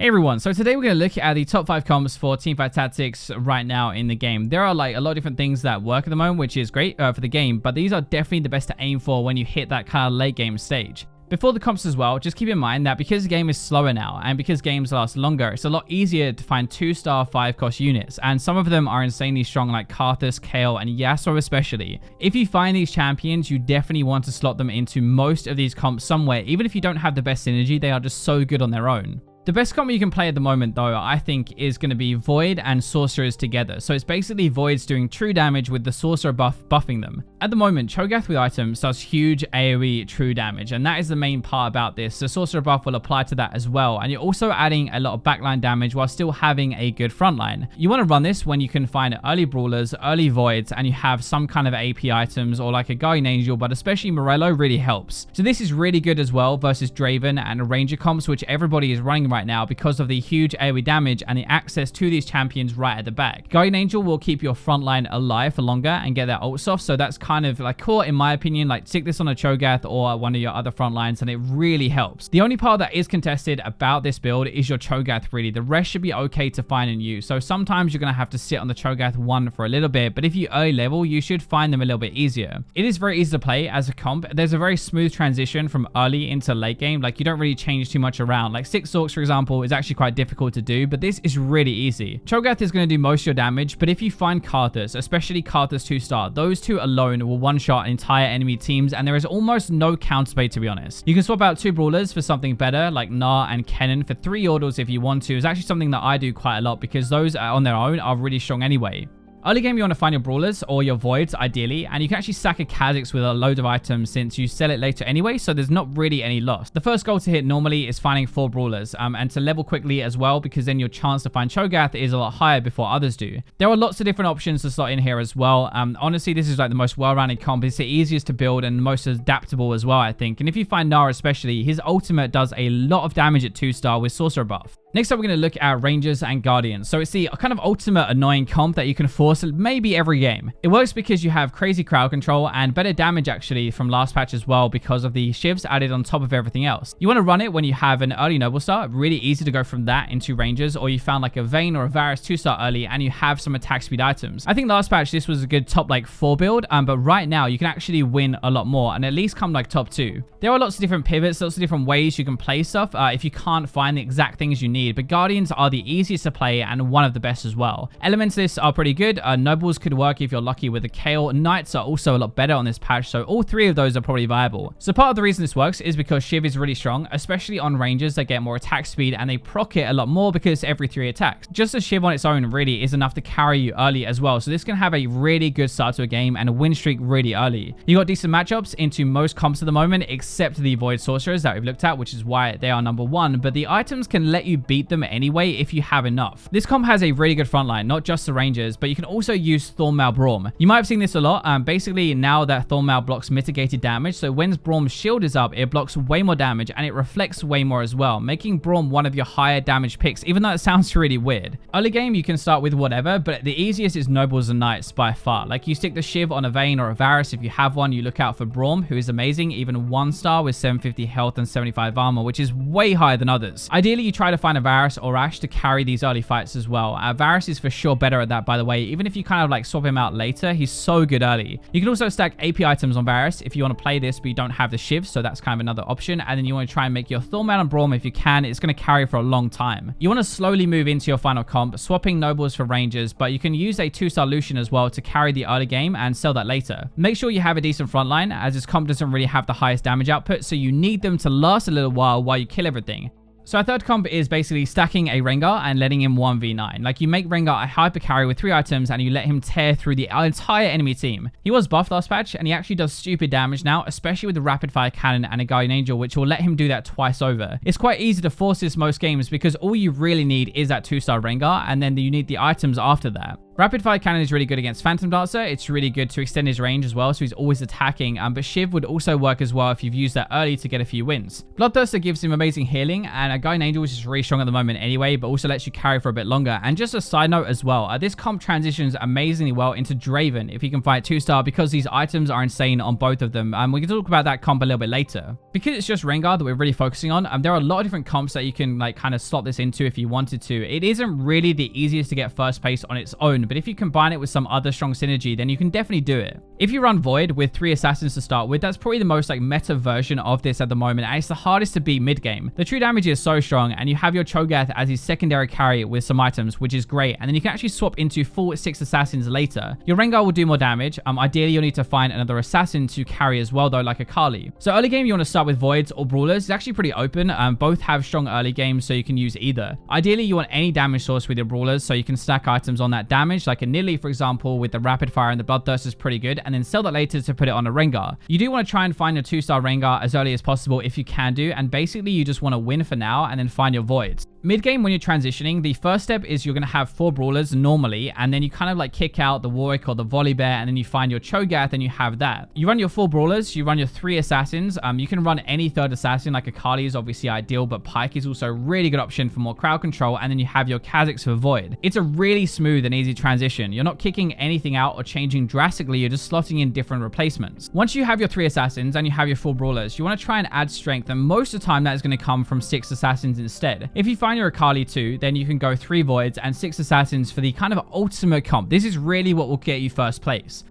Hey everyone, so today we're going to look at the top 5 comps for Teamfight Tactics right now in the game. There are like a lot of different things that work at the moment, which is great for the game, but these are definitely the best to aim for when you hit that kind of late game stage. Before the comps as well, just keep in mind that because the game is slower now and because games last longer, it's a lot easier to find 2-star 5-cost units, and some of them are insanely strong like Karthus, Kayle, and Yasuo especially. If you find these champions, you definitely want to slot them into most of these comps somewhere. Even if you don't have the best synergy, they are just so good on their own. The best combo you can play at the moment though, I think, is going to be Void and Sorcerers together. So it's basically Voids doing true damage with the Sorcerer buffing them. At the moment, Cho'Gath with items does huge AoE true damage, and that is the main part about this. The Sorcerer buff will apply to that as well, and you're also adding a lot of backline damage while still having a good frontline. You want to run this when you can find early Brawlers, early Voids, and you have some kind of AP items or like a Guardian Angel, but especially Morello really helps. So this is really good as well versus Draven and Ranger comps, which everybody is running right now because of the huge AoE damage and the access to these champions right at the back. Guardian Angel will keep your front line alive for longer and get their ults off, so that's kind of like core in my opinion. Like stick this on a Cho'Gath or one of your other front lines and it really helps. The only part that is contested about this build is your Cho'Gath really. The rest should be okay to find and use, so sometimes you're going to have to sit on the Cho'Gath one for a little bit, but if you early level, you should find them a little bit easier. It is very easy to play as a comp. There's a very smooth transition from early into late game. Like you don't really change too much around. Like 6 Orcs for example is actually quite difficult to do, but this is really easy. Cho'Gath is going to do most of your damage, but if you find Karthus, especially Karthus 2-star, those two alone will one-shot entire enemy teams, and there is almost no counterplay to be honest. You can swap out 2 Brawlers for something better like Gnar and Kennen for 3 Yordles if you want to. It's actually something that I do quite a lot because those on their own are really strong anyway. Early game, you want to find your Brawlers or your Voids, ideally, and you can actually sack a Kha'Zix with a load of items since you sell it later anyway, so there's not really any loss. The first goal to hit normally is finding 4 Brawlers, and to level quickly as well, because then your chance to find Cho'Gath is a lot higher before others do. There are lots of different options to slot in here as well. Honestly, this is like the most well-rounded comp. It's the easiest to build and most adaptable as well, I think. And if you find Gnar especially, his ultimate does a lot of damage at 2-star with Sorcerer buff. Next up, we're going to look at Rangers and Guardians. So it's the kind of ultimate annoying comp that you can force maybe every game. It works because you have crazy crowd control and better damage actually from last patch as well because of the shivs added on top of everything else. You want to run it when you have an early Noble Star. Really easy to go from that into Rangers, or you found like a Vayne or a Varus 2-star early and you have some attack speed items. I think last patch this was a good top like 4 build, but right now you can actually win a lot more and at least come like top 2. There are lots of different pivots, lots of different ways you can play stuff if you can't find the exact things you need. But Guardians are the easiest to play and one of the best as well. Elementalists are pretty good. Nobles could work if you're lucky with a Kayle. Knights are also a lot better on this patch, so all 3 of those are probably viable. So part of the reason this works is because Shiv is really strong, especially on Rangers that get more attack speed and they proc it a lot more because every 3 attacks. Just a Shiv on its own really is enough to carry you early as well, so this can have a really good start to a game and a win streak really early. You got decent matchups into most comps at the moment except the Void Sorcerers that we've looked at, which is why they are number 1, but the items can let you beat them anyway if you have enough. This comp has a really good frontline, not just the Rangers, but you can also use Thornmail Braum. You might have seen this a lot. Basically now that Thornmail blocks mitigated damage, so when Braum's shield is up, it blocks way more damage and it reflects way more as well, making Braum one of your higher damage picks, even though it sounds really weird. Early game, you can start with whatever, but the easiest is Nobles and Knights by far. Like you stick the Shiv on a Vayne or a Varus if you have one. You look out for Braum, who is amazing, even 1-star with 750 health and 75 armor, which is way higher than others. Ideally, you try to find a Varus or Ashe to carry these early fights as well. Varus is for sure better at that, by the way. Even if you kind of like swap him out later, he's so good early. You can also stack AP items on Varus if you want to play this, but you don't have the Shiv, so that's kind of another option. And then you want to try and make your Thornmail and Braum if you can. It's going to carry for a long time. You want to slowly move into your final comp, swapping Nobles for Rangers, but you can use a 2-star Lucian as well to carry the early game and sell that later. Make sure you have a decent frontline, as this comp doesn't really have the highest damage output, so you need them to last a little while you kill everything. So our third comp is basically stacking a Rengar and letting him 1v9. Like you make Rengar a hyper carry with 3 items and you let him tear through the entire enemy team. He was buffed last patch and he actually does stupid damage now, especially with the rapid fire cannon and a Guardian Angel, which will let him do that twice over. It's quite easy to force this most games because all you really need is that 2-star Rengar and then you need the items after that. Rapid Fire Cannon is really good against Phantom Dancer. It's really good to extend his range as well, so he's always attacking. But Shiv would also work as well if you've used that early to get a few wins. Bloodthirster gives him amazing healing, and a Guardian Angel is just really strong at the moment anyway, but also lets you carry for a bit longer. And just a side note as well, this comp transitions amazingly well into Draven if you can fight 2-star, because these items are insane on both of them. We can talk about that comp a little bit later. Because it's just Rengar that we're really focusing on, there are a lot of different comps that you can like kind of slot this into if you wanted to. It isn't really the easiest to get first place on its own, but if you combine it with some other strong synergy, then you can definitely do it. If you run Void with 3 assassins to start with, that's probably the most like meta version of this at the moment, and it's the hardest to beat mid game. The true damage is so strong, and you have your Cho'Gath as his secondary carry with some items, which is great, and then you can actually swap into full 6 assassins later. Your Rengar will do more damage. Ideally you'll need to find another assassin to carry as well though, like a Kali. So early game you want to start with Voids or Brawlers. It's actually pretty open. Both have strong early games, so you can use either. Ideally you want any damage source with your Brawlers, so you can stack items on that damage, like a Nidalee for example with the Rapid Fire and the Bloodthirster is pretty good, and then sell that later to put it on a Rengar. You do want to try and find a 2-star Rengar as early as possible if you can do, and basically you just want to win for now and then find your Voids. Mid game when you're transitioning, the first step is you're going to have 4 Brawlers normally, and then you kind of like kick out the Warwick or the Volley Bear, and then you find your Cho'Gath and you have that. You run your 4 Brawlers, you run your 3 Assassins. You can run any 3rd assassin, like a Kali is obviously ideal, but Pyke is also a really good option for more crowd control, and then you have your Kha'Zix for Void. It's a really smooth and easy transition. You're not kicking anything out or changing drastically, you're just slotting in different replacements. Once you have your 3 Assassins and you have your 4 Brawlers, you want to try and add strength, and most of the time that is going to come from 6 Assassins instead. If you find your Akali too, then you can go 3 Voids and 6 Assassins for the kind of ultimate comp. This is really what will get you first place.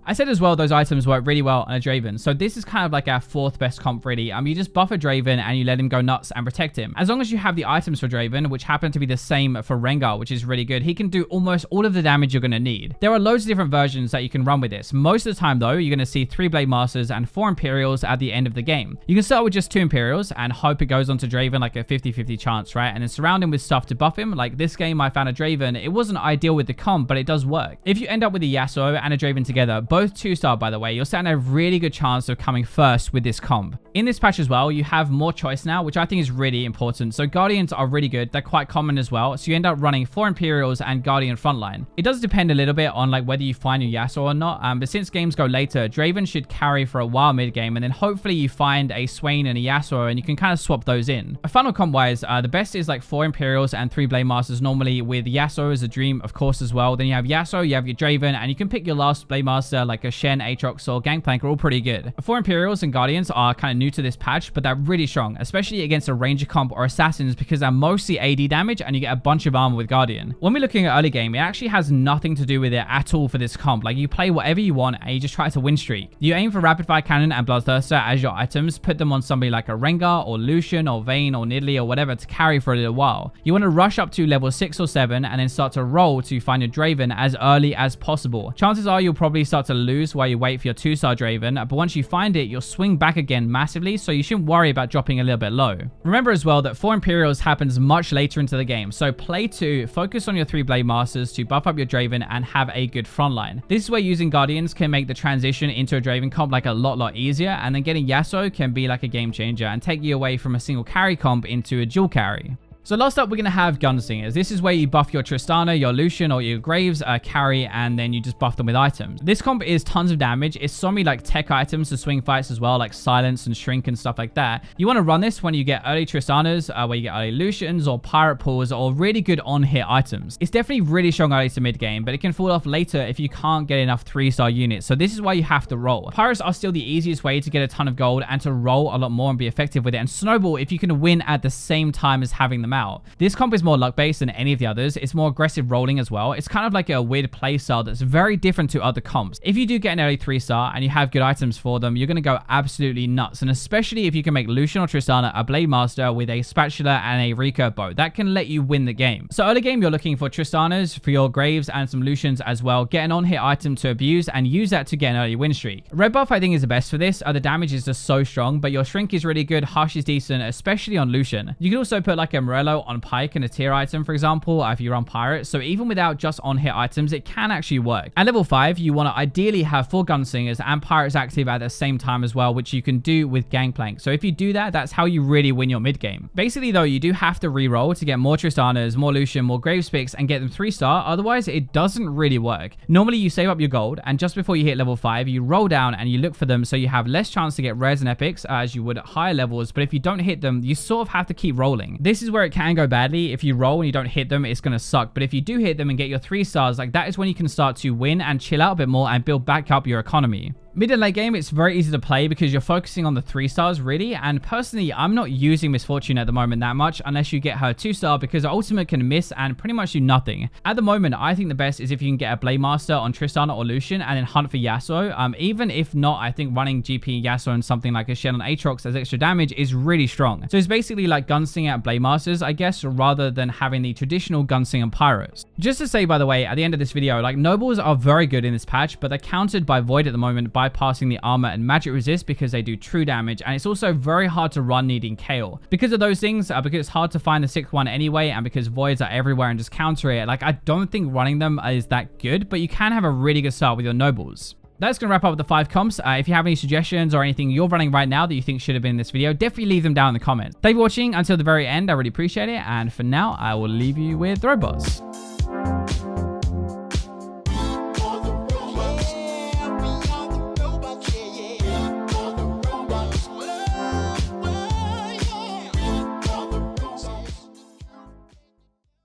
I said as well, those items work really well on a Draven, so this is kind of like our 4th best comp really. You just buff a Draven and you let him go nuts and protect him. As long as you have the items for Draven, which happen to be the same for Rengar, which is really good, he can do almost all of the damage you're going to need. There are loads of different versions that you can run with this. Most of the time though, you're going to see 3 Blade Masters and 4 Imperials at the end of the game. You can start with just 2 Imperials and hope it goes onto Draven, like a 50-50 chance, right? And then surround him with stuff to buff him. Like this game I found a Draven, it wasn't ideal with the comp, but it does work. If you end up with a Yasuo and a Draven together, both 2-star by the way, you're standing a really good chance of coming first with this comp. In this patch as well, you have more choice now, which I think is really important. So Guardians are really good. They're quite common as well. So you end up running 4 Imperials and Guardian frontline. It does depend a little bit on like whether you find your Yasuo or not. But since games go later, Draven should carry for a while mid game, and then hopefully you find a Swain and a Yasuo, and you can kind of swap those in. Final comp wise, the best is like 4 Imperials and 3 Blade Masters normally, with Yasuo as a dream of course as well. Then you have Yasuo, you have your Draven, and you can pick your last Blade Master like a Shen, Aatrox, or Gangplank are all pretty good. 4 Imperials and Guardians are kind of new to this patch, but they're really strong, especially against a Ranger comp or Assassins, because they're mostly AD damage and you get a bunch of armor with Guardian. When we're looking at early game, it actually has nothing to do with it at all for this comp. Like you play whatever you want and you just try to win streak. You aim for Rapid Fire Cannon and Bloodthirster as your items, put them on somebody like a Rengar or Lucian or Vayne or Nidalee or whatever to carry for a little while. You want to rush up to level 6 or 7 and then start to roll to find your Draven as early as possible. Chances are you'll probably start to lose while you wait for your 2-star Draven, but once you find it, you'll swing back again massively, so you shouldn't worry about dropping a little bit low. Remember as well that 4 Imperials happens much later into the game, so play 2, focus on your 3 Blade Masters to buff up your Draven and have a good frontline. This is where using Guardians can make the transition into a Draven comp like a lot easier, and then getting Yasuo can be like a game changer and take you away from a single carry comp into a dual carry. So last up, we're going to have Gunslingers. This is where you buff your Tristana, your Lucian, or your Graves carry, and then you just buff them with items. This comp is tons of damage. It's so many like tech items to swing fights as well, like Silence and Shrink and stuff like that. You want to run this when you get early Tristanas, where you get early Lucians or Pirate Pools, or really good on-hit items. It's definitely really strong early to mid game, but it can fall off later if you can't get enough 3-star units. So this is why you have to roll. Pirates are still the easiest way to get a ton of gold and to roll a lot more and be effective with it, and snowball if you can win at the same time as having them out. This comp is more luck based than any of the others. It's more aggressive rolling as well. It's kind of like a weird play style that's very different to other comps. If you do get an early 3-star and you have good items for them, you're going to go absolutely nuts. And especially if you can make Lucian or Tristana a Blade Master with a Spatula and a recurve bow, that can let you win the game. So early game, you're looking for Tristanas, for your Graves, and some Lucians as well. Get an on-hit item to abuse and use that to get an early win streak. Red buff I think is the best for this. The damage is just so strong, but your Shrink is really good. Hush is decent, especially on Lucian. You can also put like a Morello yellow on Pike and a tier item, for example, if you run Pirate. So even without just on-hit items, it can actually work. At level 5, you want to ideally have 4 Gunslingers and Pirates active at the same time as well, which you can do with Gangplank. So if you do that, that's how you really win your mid game. Basically, though, you do have to reroll to get more Tristanas, more Lucian, more Gravespix, and get them 3-star. Otherwise, it doesn't really work. Normally, you save up your gold, and just before you hit level 5, you roll down and you look for them, so you have less chance to get rares and epics as you would at higher levels. But if you don't hit them, you sort of have to keep rolling. This is where it can go badly. If you roll and you don't hit them, it's going to suck. But if you do hit them and get your 3 stars, like that is when you can start to win and chill out a bit more and build back up your economy. Mid and late game, it's very easy to play because you're focusing on the 3 stars really, and personally, I'm not using Misfortune at the moment that much unless you get her 2-star because her ultimate can miss and pretty much do nothing. At the moment, I think the best is if you can get a Blade Master on Tristana or Lucian and then hunt for Yasuo. Even if not, I think running GP Yasuo and something like a Shen on Aatrox as extra damage is really strong. So it's basically like Gunslinger and Blade Masters, I guess, rather than having the traditional Gunslinger and Pirates. Just to say, by the way, at the end of this video, like Nobles are very good in this patch, but they're countered by Void at the moment by passing the armor and magic resist because they do true damage, and it's also very hard to run needing Kale. Because of those things, because it's hard to find the 6th one anyway, and because Voids are everywhere and just counter it, like I don't think running them is that good, but you can have a really good start with your Nobles. That's going to wrap up the 5 comps. If you have any suggestions or anything you're running right now that you think should have been in this video, definitely leave them down in the comments. Thank you for watching until the very end. I really appreciate it. And for now, I will leave you with the robots.